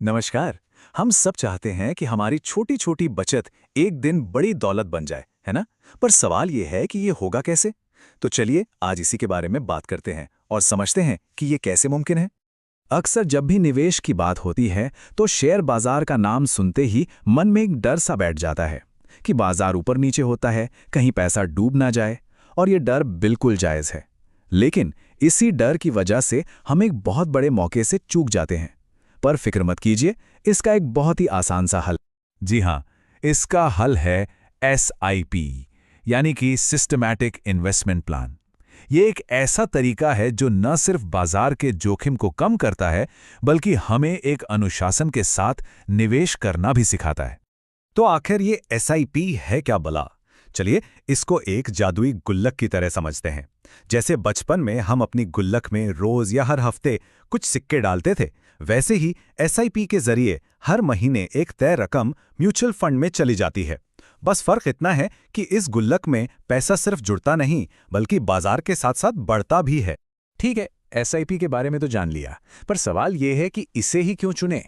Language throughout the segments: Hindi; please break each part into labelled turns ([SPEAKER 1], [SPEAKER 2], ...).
[SPEAKER 1] नमस्कार। हम सब चाहते हैं कि हमारी छोटी छोटी बचत एक दिन बड़ी दौलत बन जाए, है ना? पर सवाल ये है कि ये होगा कैसे? तो चलिए आज इसी के बारे में बात करते हैं और समझते हैं कि ये कैसे मुमकिन है। अक्सर जब भी निवेश की बात होती है तो शेयर बाजार का नाम सुनते ही मन में एक डर सा बैठ जाता है कि बाजार ऊपर नीचे होता है, कहीं पैसा डूब ना जाए। और ये डर बिल्कुल जायज़ है। लेकिन इसी डर की वजह से हम एक बहुत बड़े मौके से चूक जाते हैं। पर फिक्र मत कीजिए, इसका एक बहुत ही आसान सा हल। जी हाँ, इसका हल है SIP, यानी कि सिस्टमैटिक इन्वेस्टमेंट प्लान। ये एक ऐसा तरीका है जो न सिर्फ बाजार के जोखिम को कम करता है, बल्कि हमें एक अनुशासन के साथ निवेश करना भी सिखाता है। तो आखिर ये SIP है क्या भला? चलिए इसको एक जादुई गुल्लक की तरह समझते हैं। जैसे बचपन में हम अपनी गुल्लक में रोज या हर हफ्ते कुछ सिक्के डालते थे, वैसे ही SIP के जरिए हर महीने एक तय रकम म्यूचुअल फंड में चली जाती है। बस फर्क इतना है कि इस गुल्लक में पैसा सिर्फ जुड़ता नहीं, बल्कि बाजार के साथ साथ बढ़ता भी है। ठीक है, SIP के बारे में तो जान लिया, पर सवाल ये है कि इसे ही क्यों चुने?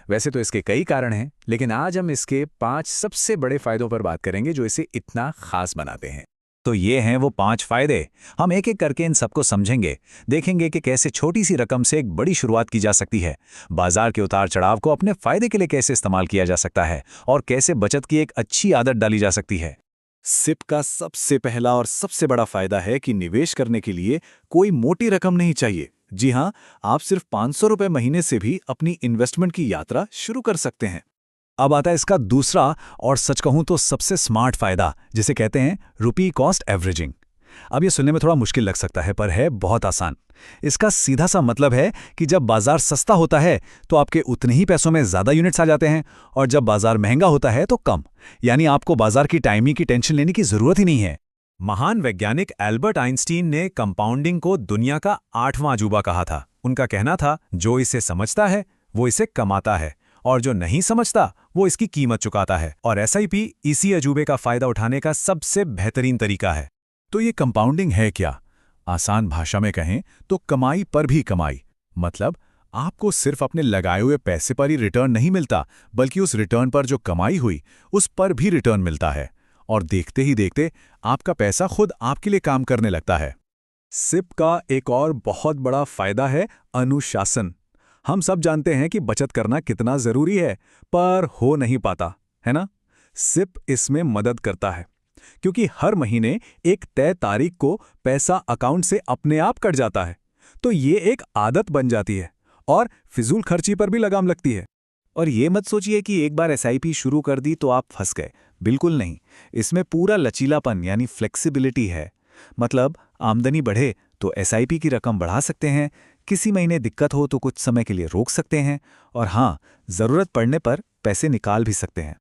[SPEAKER 1] वैसे तो इसके कई कारण हैं, लेकिन आज हम इसके 5 सबसे बड़े फायदों पर बात करेंगे जो इसे इतना खास बनाते हैं। तो ये हैं वो 5 फायदे। हम एक एक करके इन सबको समझेंगे, देखेंगे कि कैसे छोटी सी रकम से एक बड़ी शुरुआत की जा सकती है, बाजार के उतार चढ़ाव को अपने फायदे के लिए कैसे इस्तेमाल किया जा सकता है और कैसे बचत की एक अच्छी आदत डाली जा सकती है। सिप का सबसे पहला और सबसे बड़ा फायदा है कि निवेश करने के लिए कोई मोटी रकम नहीं चाहिए। जी हाँ, आप सिर्फ 500 रुपए महीने से भी अपनी इन्वेस्टमेंट की यात्रा शुरू कर सकते हैं। अब आता है इसका दूसरा और सच कहूं तो सबसे स्मार्ट फायदा, जिसे कहते हैं रुपी कॉस्ट एवरेजिंग। अब ये सुनने में थोड़ा मुश्किल लग सकता है, पर है बहुत आसान। इसका सीधा सा मतलब है कि जब बाजार सस्ता होता है तो आपके उतने ही पैसों में ज्यादा यूनिट्स आ जाते हैं, और जब बाजार महंगा होता है तो कम। यानी आपको बाजार की टाइमिंग की टेंशन लेने की जरूरत ही नहीं है। महान वैज्ञानिक एल्बर्ट आइंस्टीन ने कंपाउंडिंग को दुनिया का 8वां अजूबा कहा था। उनका कहना था, जो इसे समझता है वो इसे कमाता है, और जो नहीं समझता वो इसकी कीमत चुकाता है। और SIP इसी अजूबे का फायदा उठाने का सबसे बेहतरीन तरीका है। तो ये कंपाउंडिंग है क्या? आसान भाषा में कहें तो कमाई पर भी कमाई। मतलब आपको सिर्फ अपने लगाए हुए पैसे पर ही रिटर्न नहीं मिलता, बल्कि उस रिटर्न पर जो कमाई हुई उस पर भी रिटर्न मिलता है। और देखते ही देखते आपका पैसा खुद आपके लिए काम करने लगता है। सिप का एक और बहुत बड़ा फायदा है अनुशासन। हम सब जानते हैं कि बचत करना कितना जरूरी है, पर हो नहीं पाता, है ना? सिप इसमें मदद करता है, क्योंकि हर महीने एक तय तारीख को पैसा अकाउंट से अपने आप कट जाता है। तो ये एक आदत बन जाती है और फिजूल खर्ची पर भी लगाम लगती है। और ये मत सोचिए कि एक बार SIP शुरू कर दी तो आप फंस गए। बिल्कुल नहीं। इसमें पूरा लचीलापन यानी फ्लेक्सिबिलिटी है। मतलब आमदनी बढ़े तो SIP की रकम बढ़ा सकते हैं, किसी महीने दिक्कत हो तो कुछ समय के लिए रोक सकते हैं, और हाँ, जरूरत पड़ने पर पैसे निकाल भी सकते हैं।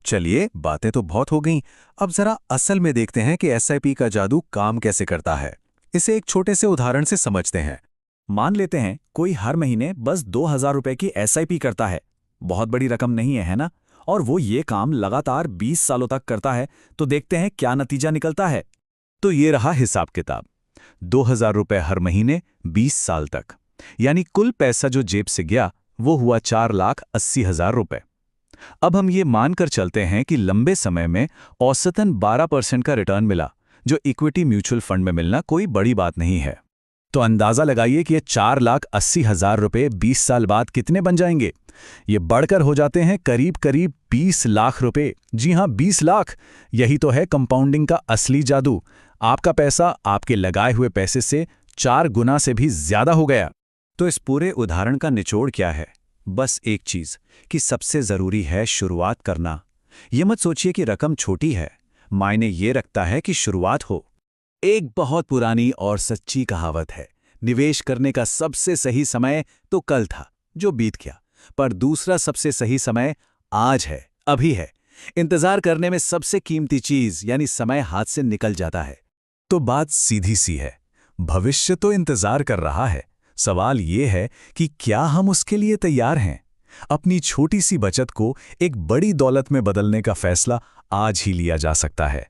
[SPEAKER 1] चलिए, बातें तो बहुत हो गईं, अब जरा असल में देखते हैं कि SIP का जादू काम कैसे करता है। इसे एक छोटे से उदाहरण से समझते हैं। मान लेते हैं कोई हर महीने बस 2000 रुपए की SIP करता है। बहुत बड़ी रकम नहीं है ना? और वो ये काम लगातार 20 सालों तक करता है। तो देखते हैं क्या नतीजा निकलता है। तो ये रहा हिसाब किताब। 2000 रुपए हर महीने 20 साल तक, यानी कुल पैसा जो जेब से गया वो हुआ 4,80,000 रुपए। अब हम ये मानकर चलते हैं कि लंबे समय में औसतन 12% का रिटर्न मिला, जो इक्विटी म्यूचुअल फंड में मिलना कोई बड़ी बात नहीं है। तो अंदाजा लगाइए कि ये 4,80,000 रुपए 20 साल बाद कितने बन जाएंगे। ये बढ़कर हो जाते हैं करीब करीब 20 लाख रुपए। जी हां, 20 लाख। यही तो है कंपाउंडिंग का असली जादू। आपका पैसा आपके लगाए हुए पैसे से 4 गुना से भी ज्यादा हो गया। तो इस पूरे उदाहरण का निचोड़ क्या है? बस एक चीज, कि सबसे जरूरी है शुरुआत करना। ये मत सोचिए कि रकम छोटी है, मायने ये रखता है कि शुरुआत हो। एक बहुत पुरानी और सच्ची कहावत है, निवेश करने का सबसे सही समय तो कल था जो बीत गया, पर दूसरा सबसे सही समय आज है, अभी है। इंतजार करने में सबसे कीमती चीज यानी समय हाथ से निकल जाता है। तो बात सीधी सी है, भविष्य तो इंतजार कर रहा है। सवाल ये है कि क्या हम उसके लिए तैयार हैं? अपनी छोटी सी बचत को एक बड़ी दौलत में बदलने का फैसला आज ही लिया जा सकता है।